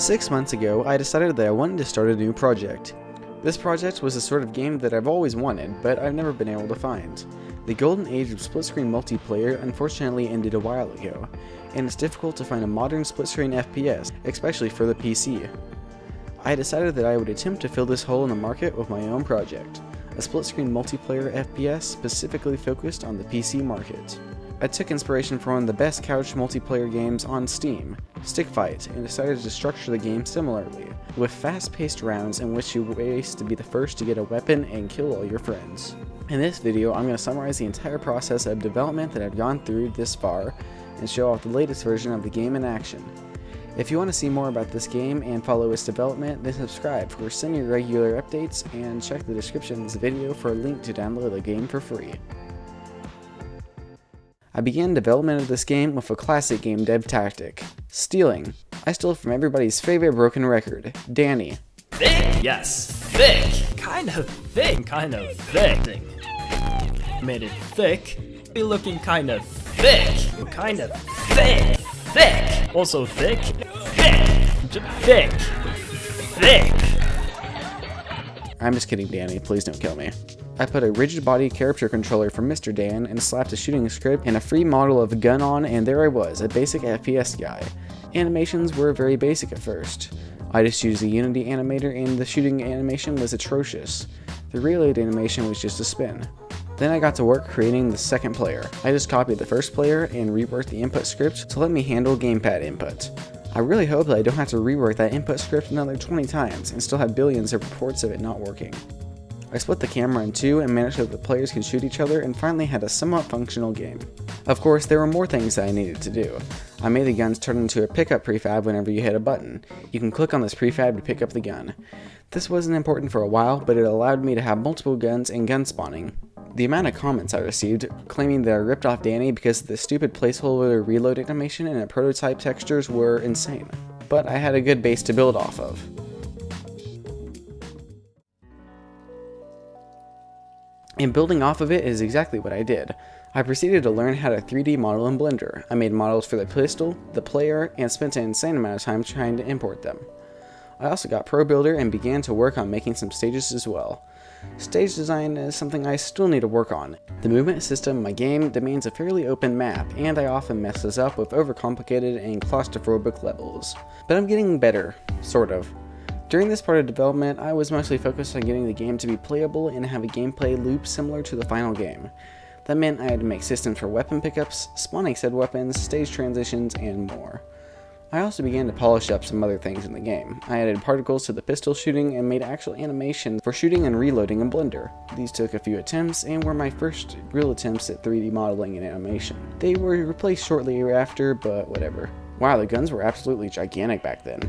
6 months ago, I decided that I wanted to start a new project. This project was the sort of game that I've always wanted, but I've never been able to find. The golden age of split-screen multiplayer unfortunately ended a while ago, and it's difficult to find a modern split-screen FPS, especially for the PC. I decided that I would attempt to fill this hole in the market with my own project, a split-screen multiplayer FPS specifically focused on the PC market. I took inspiration from one of the best couch multiplayer games on Steam, Stick Fight, and decided to structure the game similarly, with fast-paced rounds in which you race to be the first to get a weapon and kill all your friends. In this video, I'm going to summarize the entire process of development that I've gone through this far, and show off the latest version of the game in action. If you want to see more about this game and follow its development, then subscribe for semi-regular updates, and check the description of this video for a link to download the game for free. I began development of this game with a classic game dev tactic: stealing. I stole from everybody's favorite broken record, Danny. Thick? Yes, thick. Kind of thick. Kind of thick. Made it thick. Be looking kind of thick. Kind of thick. Thick. Also thick. Thick. Thick. Thick. I'm just kidding, Danny. Please don't kill me. I put a rigid body character controller for Mr. Dan and slapped a shooting script and a free model of a gun on, and there I was, a basic FPS guy. Animations were very basic at first. I just used the Unity animator and the shooting animation was atrocious. The reload animation was just a spin. Then I got to work creating the second player. I just copied the first player and reworked the input script to let me handle gamepad input. I really hope that I don't have to rework that input script another 20 times and still have billions of reports of it not working. I split the camera in two and managed that the players could shoot each other, and finally had a somewhat functional game. Of course, there were more things that I needed to do. I made the guns turn into a pickup prefab whenever you hit a button. You can click on this prefab to pick up the gun. This wasn't important for a while, but it allowed me to have multiple guns and gun spawning. The amount of comments I received claiming that I ripped off Danny because the stupid placeholder reload animation and prototype textures were insane. But I had a good base to build off of. And building off of it is exactly what I did. I proceeded to learn how to 3D model in Blender. I made models for the pistol, the player, and spent an insane amount of time trying to import them. I also got Pro Builder and began to work on making some stages as well. Stage design is something I still need to work on. The movement system in my game demands a fairly open map, and I often mess this up with overcomplicated and claustrophobic levels. But I'm getting better, sort of. During this part of development, I was mostly focused on getting the game to be playable and have a gameplay loop similar to the final game. That meant I had to make systems for weapon pickups, spawning said weapons, stage transitions, and more. I also began to polish up some other things in the game. I added particles to the pistol shooting and made actual animations for shooting and reloading in Blender. These took a few attempts and were my first real attempts at 3D modeling and animation. They were replaced shortly after, but whatever. Wow, the guns were absolutely gigantic back then.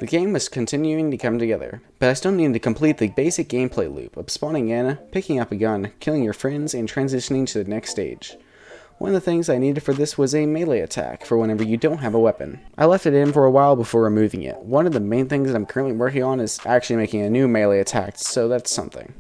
The game was continuing to come together, but I still needed to complete the basic gameplay loop of spawning in, picking up a gun, killing your friends, and transitioning to the next stage. One of the things I needed for this was a melee attack for whenever you don't have a weapon. I left it in for a while before removing it. One of the main things that I'm currently working on is actually making a new melee attack, so that's something.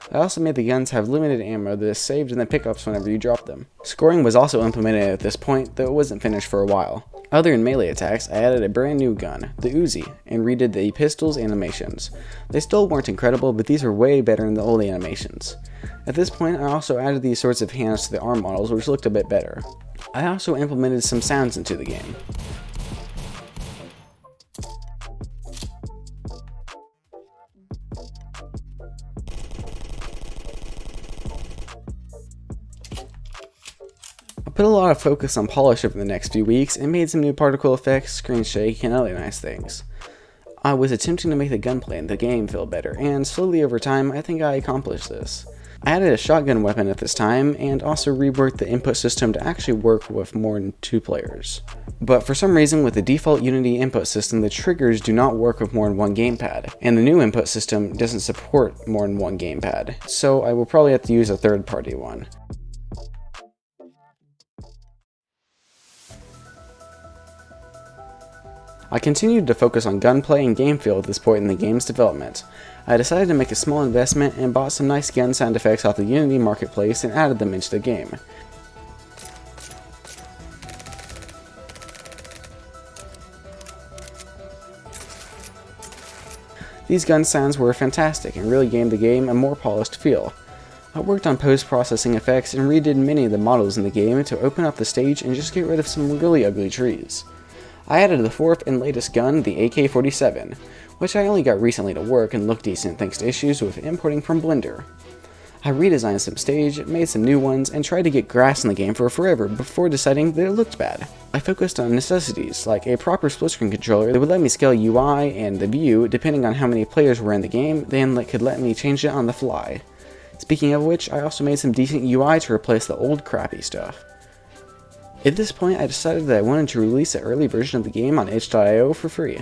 I also made the guns have limited ammo that is saved in the pickups whenever you drop them. Scoring was also implemented at this point, though it wasn't finished for a while. Other than melee attacks, I added a brand new gun, the Uzi, and redid the pistol's animations. They still weren't incredible, but these were way better than the old animations. At this point, I also added these sorts of hands to the arm models, which looked a bit better. I also implemented some sounds into the game. I put a lot of focus on polish over the next few weeks and made some new particle effects, screen shake, and other nice things. I was attempting to make the gunplay in the game feel better, and slowly over time I think I accomplished this. I added a shotgun weapon at this time, and also reworked the input system to actually work with more than 2 players. But for some reason with the default Unity input system, the triggers do not work with more than one gamepad, and the new input system doesn't support more than one gamepad, so I will probably have to use a third-party one. I continued to focus on gunplay and game feel at this point in the game's development. I decided to make a small investment and bought some nice gun sound effects off the Unity marketplace and added them into the game. These gun sounds were fantastic and really gave the game a more polished feel. I worked on post-processing effects and redid many of the models in the game to open up the stage and just get rid of some really ugly trees. I added the fourth and latest gun, the AK-47, which I only got recently to work and look decent thanks to issues with importing from Blender. I redesigned some stage, made some new ones, and tried to get grass in the game for forever before deciding that it looked bad. I focused on necessities, like a proper split-screen controller that would let me scale UI and the view depending on how many players were in the game, then could let me change it on the fly. Speaking of which, I also made some decent UI to replace the old crappy stuff. At this point, I decided that I wanted to release an early version of the game on itch.io for free.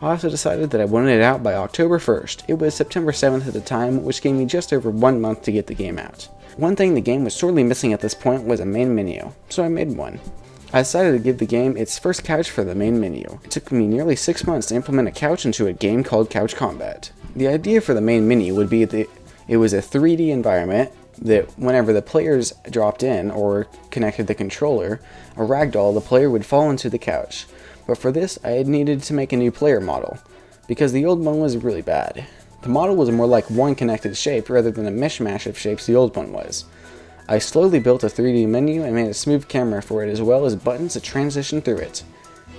I also decided that I wanted it out by October 1st. It was September 7th at the time, which gave me just over 1 month to get the game out. One thing the game was sorely missing at this point was a main menu, so I made one. I decided to give the game its first couch for the main menu. It took me nearly 6 months to implement a couch into a game called Couch Combat. The idea for the main menu would be that it was a 3D environment that whenever the players dropped in or connected the controller, a ragdoll, the player would fall into the couch. But for this, I had needed to make a new player model, because the old one was really bad. The model was more like one connected shape rather than a mishmash of shapes the old one was. I slowly built a 3D menu and made a smooth camera for it as well as buttons to transition through it.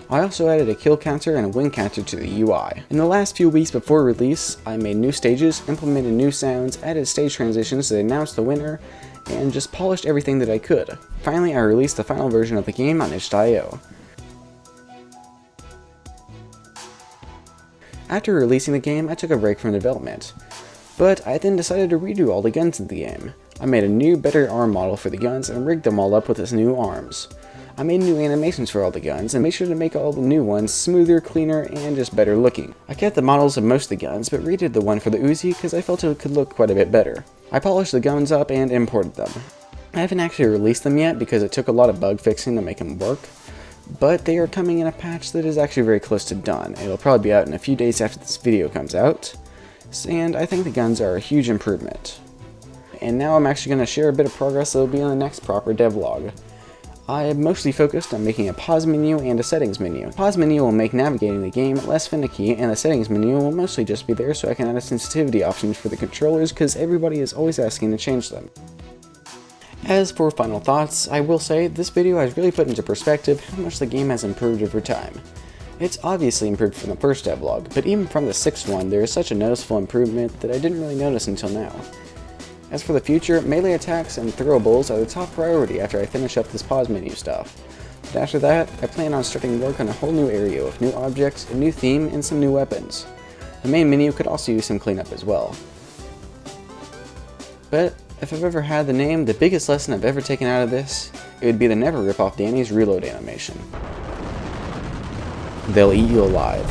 I also added a kill counter and a win counter to the UI. In the last few weeks before release, I made new stages, implemented new sounds, added stage transitions to announce the winner, and just polished everything that I could. Finally, I released the final version of the game on itch.io. After releasing the game, I took a break from development, but I then decided to redo all the guns in the game. I made a new, better arm model for the guns and rigged them all up with its new arms. I made new animations for all the guns and made sure to make all the new ones smoother, cleaner, and just better looking. I kept the models of most of the guns, but redid the one for the Uzi because I felt it could look quite a bit better. I polished the guns up and imported them. I haven't actually released them yet because it took a lot of bug fixing to make them work, but they are coming in a patch that is actually very close to done. It'll probably be out in a few days after this video comes out, and I think the guns are a huge improvement. And now I'm actually going to share a bit of progress that will be on the next proper devlog. I am mostly focused on making a pause menu and a settings menu. The pause menu will make navigating the game less finicky, and the settings menu will mostly just be there so I can add a sensitivity options for the controllers because everybody is always asking to change them. As for final thoughts, I will say this video has really put into perspective how much the game has improved over time. It's obviously improved from the first devlog, but even from the sixth one there is such a noticeable improvement that I didn't really notice until now. As for the future, melee attacks and throwables are the top priority after I finish up this pause menu stuff. But after that, I plan on starting work on a whole new area with new objects, a new theme, and some new weapons. The main menu could also use some cleanup as well. But if I've ever had the name, the biggest lesson I've ever taken out of this, it would be to never rip off Danny's reload animation. They'll eat you alive.